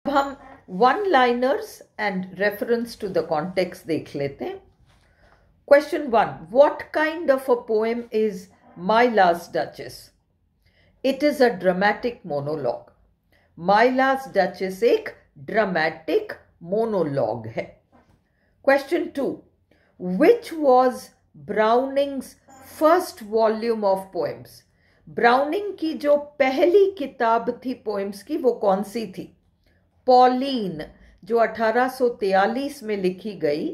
अब हम one liners and reference to the context देख लेते हैं. Question 1. What kind of a poem is My Last Duchess? It is a dramatic monologue. My Last Duchess एक dramatic monologue है. Question 2. Which was Browning's first volume of poems? Browning की जो पहली किताब थी पोएम्स की वो कौन सी थी? पॉलीन, जो 1843 में लिखी गई,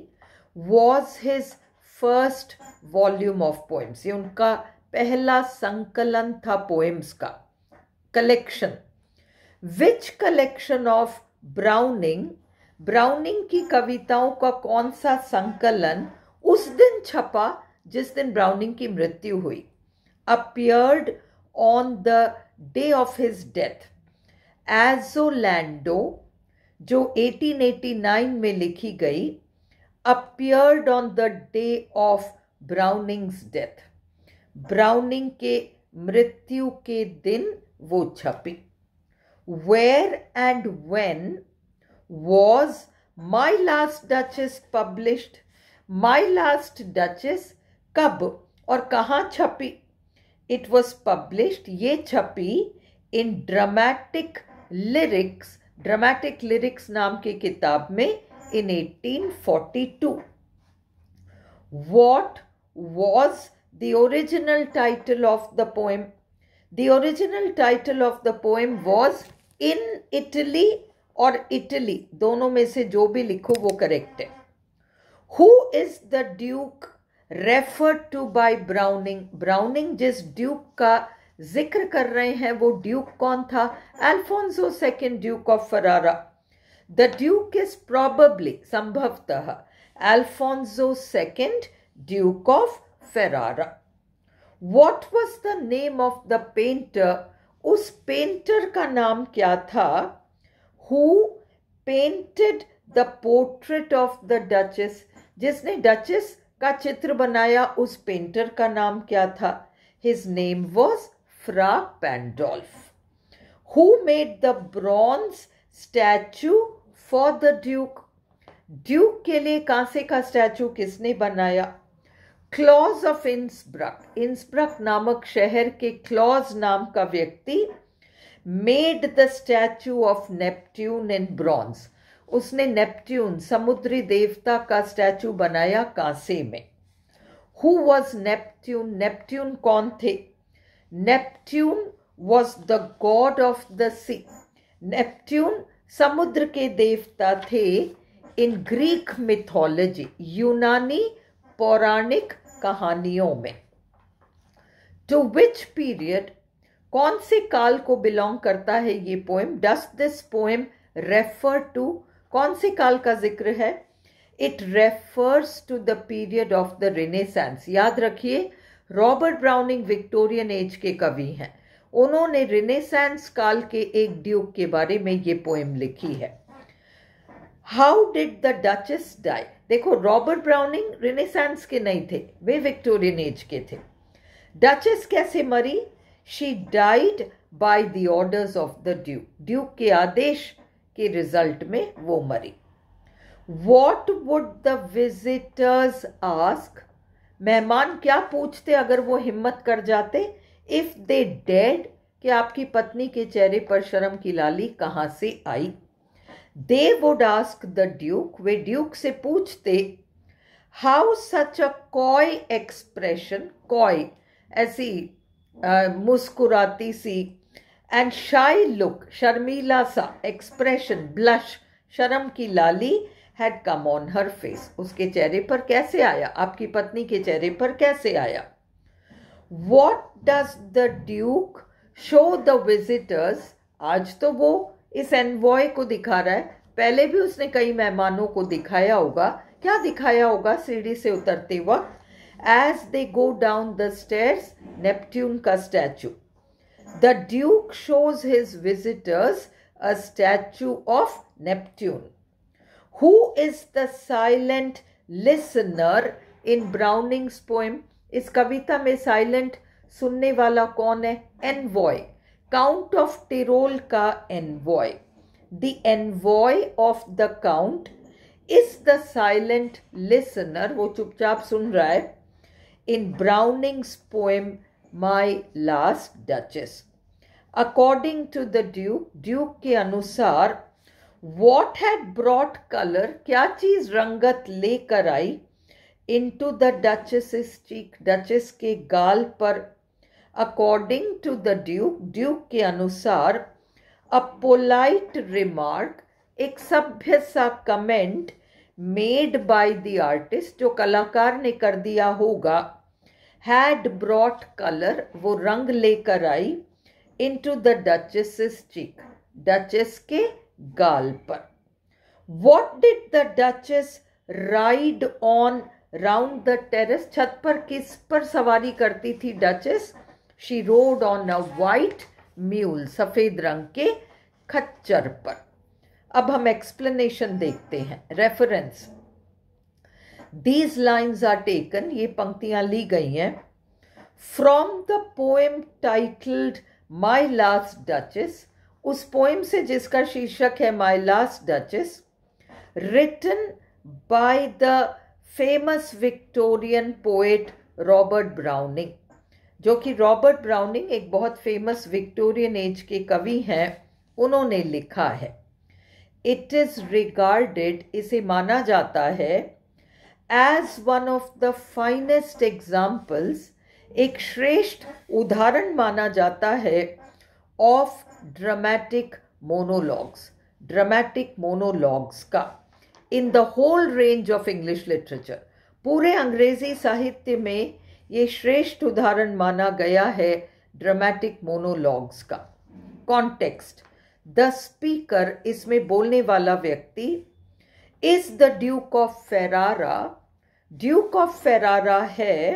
was his first volume of poems. ये उनका पहला संकलन था पोएम्स का, collection. Which collection of browning, browning की कविताओं का कौन सा संकलन उस दिन छपा जिस दिन ब्राउनिंग की मृत्यु हुई? Appeared on the day of his death. Asolando, जो 1889 में लिखी गई, appeared on the day of Browning's death. Browning के मृत्यु के दिन वो छपी. Where and when was My Last Duchess published? My Last Duchess कब और कहाँ छपी? It was published, ये छपी in Dramatic Lyrics, Dramatic Lyrics नाम की किताब में in 1842. What was the original title of the poem? The original title of the poem was In Italy और Italy, दोनों में से जो भी लिखो वो करेक्ट है. Who is the Duke referred to by Browning? Browning जिस ड्यूक का जिक्र कर रहे हैं वो ड्यूक कौन था? Alfonso second, duke of Ferrara. The Duke is probably, संभवतः, Alfonso II, Duke of Ferrara. What was the name of the painter? उस पेंटर का नाम क्या था? Who painted the portrait of the Duchess? जिसने डचेस का चित्र बनाया उस पेंटर का नाम क्या था? His name was Fra Pandolf. Who made the bronze statue for the Duke? Duke के लिए कांसे का स्टैचू किसने बनाया? क्लॉज ऑफ इंसब्रक, इंसब्रक नामक शहर के क्लॉज नाम का व्यक्ति made the statue of Neptune in bronze. उसने नेपट्यून, समुद्री देवता का स्टैचू बनाया कांसे में. Who was Neptune? नेपट्यून कौन थे? Neptune was the god of the sea. Neptune समुद्र के देवता थे इन ग्रीक मिथोलॉजी, यूनानी पौराणिक कहानियों में. टू विच पीरियड, कौन से काल को बिलोंग करता है ये poem? Does this poem refer to, कौन से काल का जिक्र है? It refers to the period of the renaissance. याद रखिए, रॉबर्ट ब्राउनिंग विक्टोरियन एज के कवि हैं. उन्होंने रिनेसेंस काल के एक ड्यूक के बारे में ये पोएम लिखी है. How did the duchess die? देखो, रॉबर्ट ब्राउनिंग रिनेसेंस के नहीं थे, वे विक्टोरियन एज के थे. डचेस कैसे मरी? She died by the orders of the Duke. Duke के आदेश के रिजल्ट में वो मरी. What would the visitors ask? मेहमान क्या पूछते अगर वो हिम्मत कर जाते? इफ दे डेड, कि आपकी पत्नी के चेहरे पर शर्म की लाली कहाँ से आई? They would ask the duke, वे ड्यूक से पूछते, how such a coy expression, coy ऐसी मुस्कुराती सी, एंड शाई लुक, शर्मीला सा, एक्सप्रेशन ब्लश, शर्म की लाली, had come on her face, उसके चेहरे पर कैसे आया? आपकी पत्नी के चेहरे पर कैसे आया? What does the Duke show the visitors? आज तो वो इस एनवॉय को दिखा रहा है, पहले भी उसने कई मेहमानों को दिखाया होगा. क्या दिखाया होगा सीढ़ी से उतरते वक्त? As they go down the stairs, Neptune का statue. The duke shows his visitors a statue of Neptune. Who is the silent listener in Browning's poem? इस कविता में साइलेंट सुनने वाला कौन है? एनवॉय, काउंट ऑफ टिरोल का envoy. The envoy of the count is the silent listener, वो चुपचाप सुन रहा है, in Browning's poem My Last Duchess. According to the Duke के अनुसार what had brought color, क्या चीज रंगत लेकर आई, into the Duchess's cheek, Duchess के गाल पर. According to the Duke के अनुसार a polite remark, एक सभ्य सा comment made by the artist, जो कलाकार ने कर दिया होगा, had brought color, वो रंग लेकर आई, into the Duchess's cheek, Duchess के गाल पर. What did the Duchess ride on round the terrace, छत पर किस पर सवारी करती थी Duchess? She rode on a white mule, सफेद रंग के खच्चर पर. अब हम एक्सप्लेनेशन देखते हैं. Reference. These lines are taken, ये पंक्तियां ली गई हैं, from the poem titled My Last Duchess, उस पोएम से जिसका शीर्षक है My Last Duchess, written by the famous Victorian poet Robert Browning, जो कि रॉबर्ट ब्राउनिंग एक बहुत फेमस विक्टोरियन एज के कवि हैं, उन्होंने लिखा है. इट इज रिगार्डेड, इसे माना जाता है, as one of the finest examples, एक श्रेष्ठ उदाहरण माना जाता है, ऑफ ड्रामेटिक मोनोलॉग्स का, in the whole range of English literature. पूरे अंग्रेजी साहित्य में ये श्रेष्ठ उदाहरण माना गया है ड्रामेटिक मोनोलॉग्स का. कॉन्टेक्स्ट. द स्पीकर, इसमें बोलने वाला व्यक्ति, is the Duke of Ferrara. Duke of Ferrara है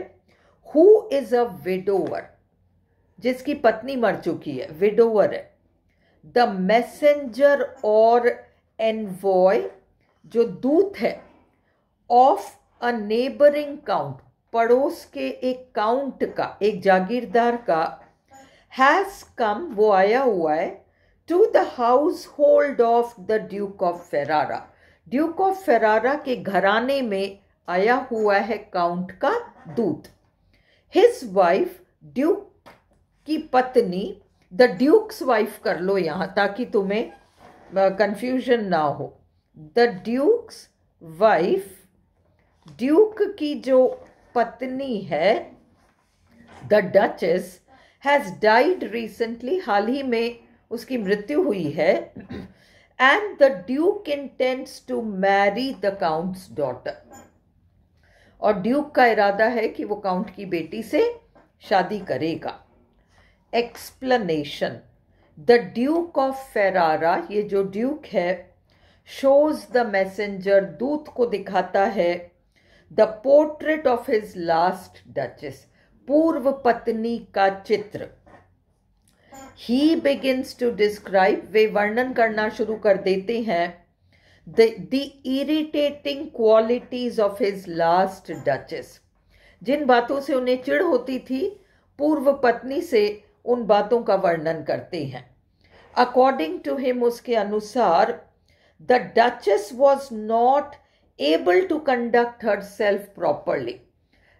हु इज अ विडोवर, जिसकी पत्नी मर चुकी है, विडोवर है. द मैसेंजर और एनवॉय, जो दूत है, ऑफ अ नेबरिंग काउंट, पड़ोस के एक काउंट का, एक जागीरदार का, हैज कम, वो आया हुआ है, to the household of the Duke of Ferrara. Duke of Ferrara के घराने में आया हुआ है काउंट का दूत. हिज वाइफ, ड्यूक की पत्नी, द ड्यूक्स वाइफ कर लो यहाँ ताकि तुम्हें कंफ्यूजन ना हो. द ड्यूक्स वाइफ, ड्यूक की जो पत्नी है, the duchess, has died recently, हाल ही में उसकी मृत्यु हुई है, and the duke intends to marry the count's daughter, और ड्यूक का इरादा है कि वो काउंट की बेटी से शादी करेगा. Explanation. The Duke of Ferrara, ये जो ड्यूक है, शोज द मैसेंजर, दूत को दिखाता है, the portrait of his last duchess, पूर्व पत्नी का चित्र. ही बिगिंस टू डिस्क्राइब, वे वर्णन करना शुरू कर देते हैं, the irritating qualities of his last duchess, जिन बातों से उन्हें चिढ़ होती थी पूर्व पत्नी से, उन बातों का वर्णन करते हैं. अकॉर्डिंग टू हिम, उसके अनुसार, the duchess was not able to conduct herself properly.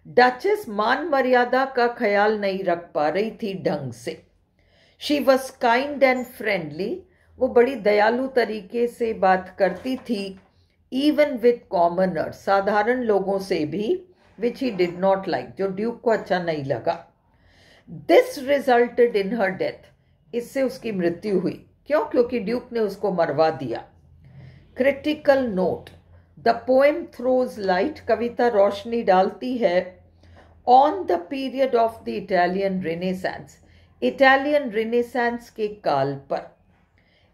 Duchess मान मर्यादा का ख्याल नहीं रख पा रही थी ढंग से. She was kind and friendly, वो बड़ी दयालु तरीके से बात करती थी, even with commoners, साधारण लोगों से भी, which he did not like, जो ड्यूक को अच्छा नहीं लगा. This resulted in her death, इससे उसकी मृत्यु हुई. क्यों? क्योंकि ड्यूक ने उसको मरवा दिया. Critical note. The poem throws light, कविता रोशनी डालती है, on the period of the Italian Renaissance, Italian Renaissance के काल पर.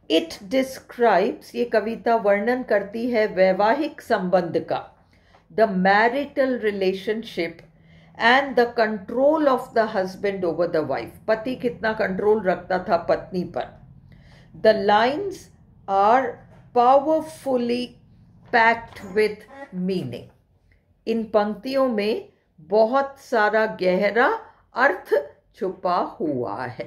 इट डिस्क्राइब्स, ये कविता वर्णन करती है वैवाहिक संबंध का, the marital relationship and the control of the husband over the wife, पति कितना कंट्रोल रखता था पत्नी पर. The lines are powerfully packed with meaning, इन पंक्तियों में बहुत सारा गहरा अर्थ छुपा हुआ है.